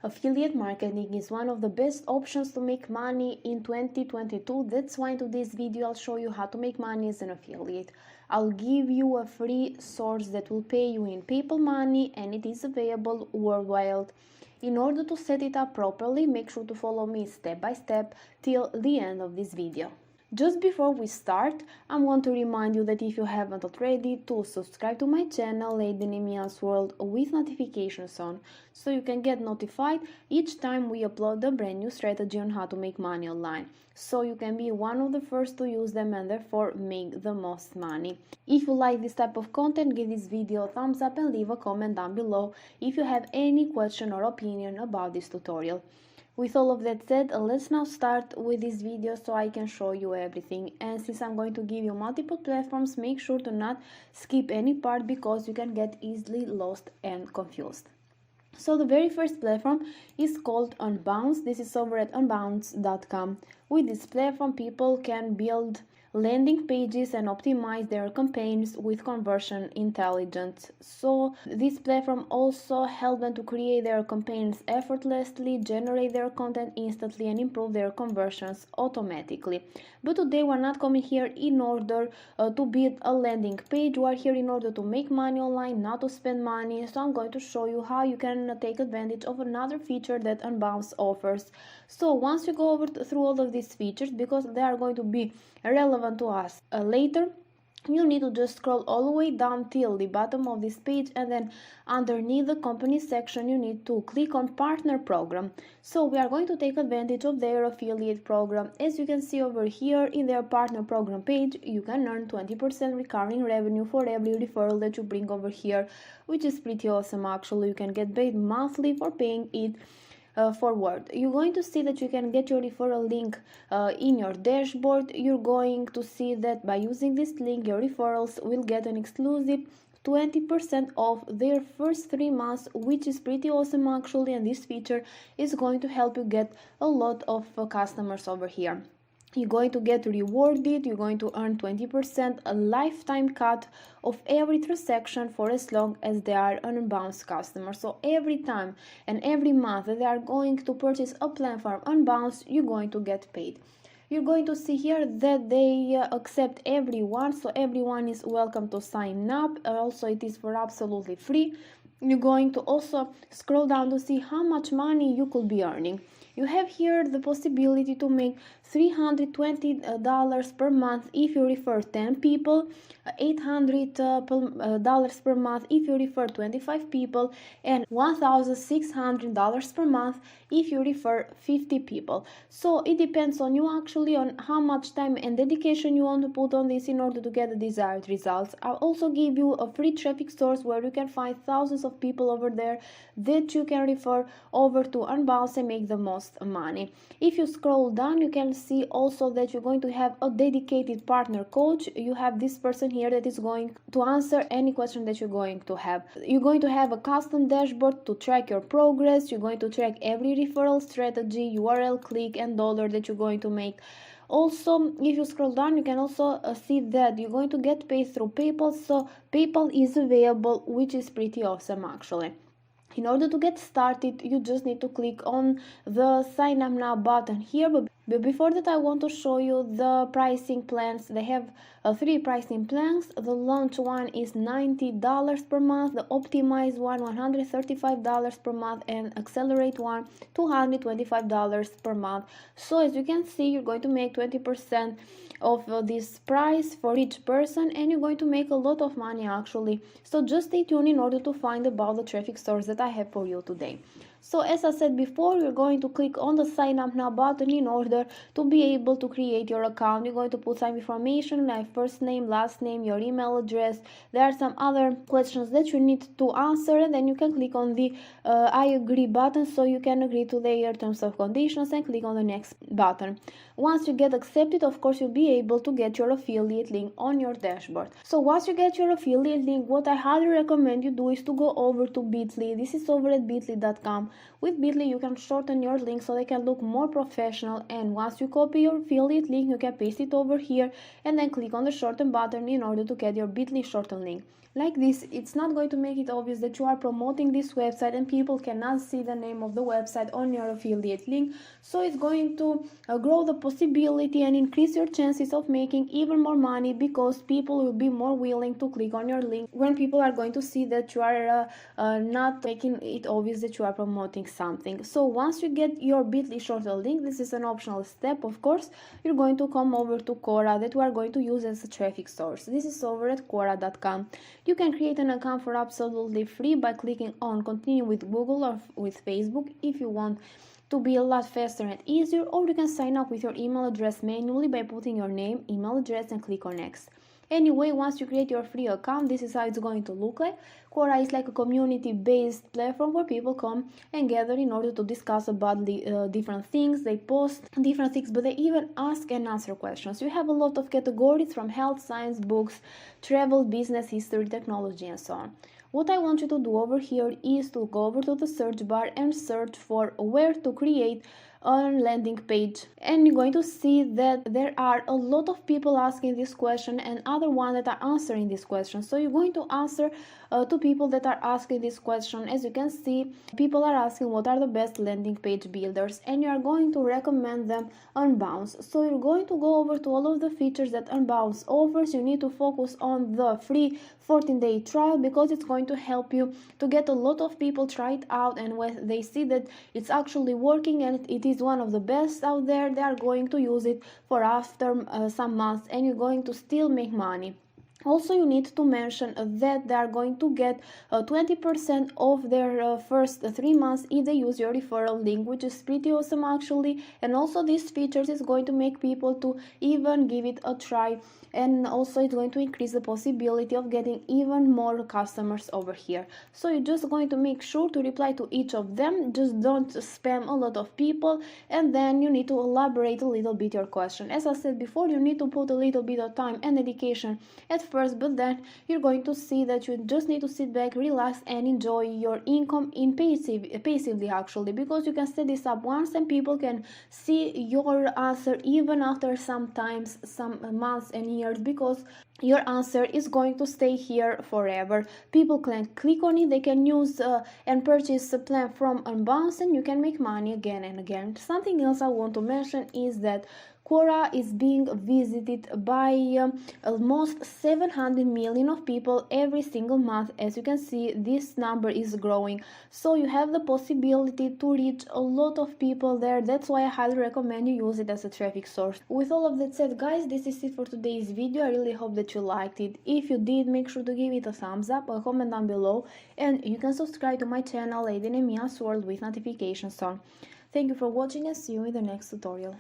Affiliate marketing is one of the best options to make money in 2022. That's why in today's video I'll show you how to make money as an affiliate. I'll give you a free source that will pay you in PayPal money, and it is available worldwide. In order to set it up properly, make sure to follow me step by step till the end of this video. Just before we start, I want to remind you that if you haven't already, to subscribe to my channel Lady Nemia's World with notifications on, so you can get notified each time we upload a brand new strategy on how to make money online, so you can be one of the first to use them and therefore make the most money. If you like this type of content, give this video a thumbs up and leave a comment down below if you have any question or opinion about this tutorial. With all of that said, let's now start with this video so I can show you everything. And since I'm going to give you multiple platforms, make sure to not skip any part because you can get easily lost and confused. So the very first platform is called Unbounce. This is over at unbounce.com. With this platform, people can build landing pages and optimize their campaigns with conversion intelligence. So this platform also helps them to create their campaigns effortlessly, generate their content instantly, and improve their conversions automatically. But today we're not coming here in order to build a landing page. We are here in order to make money online, not to spend money. So I'm going to show you how you can take advantage of another feature that Unbounce offers. So once you go over through all of these features, because they are going to be relevant to us later, you need to just scroll all the way down till the bottom of this page, and then underneath the company section you need to click on partner program. So we are going to take advantage of their affiliate program. As you can see over here in their partner program page, you can earn 20% recurring revenue for every referral that you bring over here, which is pretty awesome. Actually, you can get paid monthly for paying it forward. You're going to see that you can get your referral link in your dashboard. You're going to see that by using this link, your referrals will get an exclusive 20% off their first 3 months, which is pretty awesome actually, and this feature is going to help you get a lot of customers over here. You're going to get rewarded, you're going to earn 20%, a lifetime cut of every transaction for as long as they are an Unbounce customer. So every time and every month that they are going to purchase a plan from Unbounce, you're going to get paid. You're going to see here that they accept everyone, so everyone is welcome to sign up. Also, it is for absolutely free. You're going to also scroll down to see how much money you could be earning. You have here the possibility to make $320 per month if you refer 10 people, $800 per month if you refer 25 people, and $1,600 per month if you refer 50 people. So it depends on you actually on how much time and dedication you want to put on this in order to get the desired results. I'll also give you a free traffic source where you can find thousands of people over there that you can refer over to Unbounce and make the most money. If you scroll down, you can see also that you're going to have a dedicated partner coach. You have this person here that is going to answer any question that you're going to have. You're going to have a custom dashboard to track your progress. You're going to track every referral strategy, URL click, and dollar that you're going to make. Also, if you scroll down, you can also see that you're going to get paid through PayPal. So PayPal is available, which is pretty awesome actually. In order to get started, you just need to click on the sign up now button here. But before that, I want to show you the pricing plans. They have 3 pricing plans. The launch one is $90 per month, the optimized one $135 per month, and accelerate one $225 per month. So as you can see, you're going to make 20% of this price for each person, and you're going to make a lot of money actually. So just stay tuned in order to find about the traffic source that I have for you today. So as I said before, you're going to click on the sign up now button in order to be able to create your account. You're going to put some information like first name, last name, your email address. There are some other questions that you need to answer, and then you can click on the I agree button so you can agree to their terms of conditions and click on the next button. Once you get accepted, of course, you'll be able to get your affiliate link on your dashboard. So once you get your affiliate link, what I highly recommend you do is to go over to Bitly. This is over at bitly.com. With Bitly, you can shorten your link so they can look more professional, and once you copy your affiliate link, you can paste it over here and then click on the shorten button in order to get your Bitly shorten link. like this, it's not going to make it obvious that you are promoting this website and people cannot see the name of the website on your affiliate link. So it's going to grow the possibility and increase your chances of making even more money, because people will be more willing to click on your link when people are going to see that you are not making it obvious that you are promoting something. So once you get your bit.ly shorter link, this is an optional step, of course, you're going to come over to Quora, that we are going to use as a traffic source. This is over at Quora.com. You can create an account for absolutely free by clicking on continue with Google or with Facebook if you want to be a lot faster and easier, or you can sign up with your email address manually by putting your name, email address, and click on next. Anyway, once you create your free account, this is how it's going to look like. Quora is like a community-based platform where people come and gather in order to discuss about different things. They post different things, but they even ask and answer questions. You have a lot of categories from health, science, books, travel, business, history, technology, and so on. What I want you to do over here is to go over to the search bar and search for where to create a landing page, and you're going to see that there are a lot of people asking this question and other ones that are answering this question. So you're going to answer to people that are asking this question. As you can see, people are asking what are the best landing page builders, and you are going to recommend them Unbounce. So you're going to go over to all of the features that Unbounce offers. You need to focus on the free 14-day trial, because it's going to help you to get a lot of people try it out, and when they see that it's actually working and it is one of the best out there, they are going to use it for after some months, and you're going to still make money. Also, you need to mention that they are going to get 20% of their first 3 months if they use your referral link, which is pretty awesome actually. And also these features is going to make people to even give it a try, and also it's going to increase the possibility of getting even more customers over here. So you're just going to make sure to reply to each of them. Just don't spam a lot of people, and then you need to elaborate a little bit your question. As I said before, you need to put a little bit of time and dedication at first, but then you're going to see that you just need to sit back, relax, and enjoy your income in passively actually, because you can set this up once and people can see your answer even after some months and years, because your answer is going to stay here forever. People can click on it, they can use and purchase a plan from Unbounce, and you can make money again and again. Something else I want to mention is that Quora is being visited by almost 700 million of people every single month. As you can see, this number is growing, so you have the possibility to reach a lot of people there. That's why I highly recommend you use it as a traffic source. With all of that said, guys, this is it for today's video. I really hope that you liked it. If you did, make sure to give it a thumbs up, a comment down below, and you can subscribe to my channel Lady Nemia's World with notifications on. Thank you for watching, and see you in the next tutorial.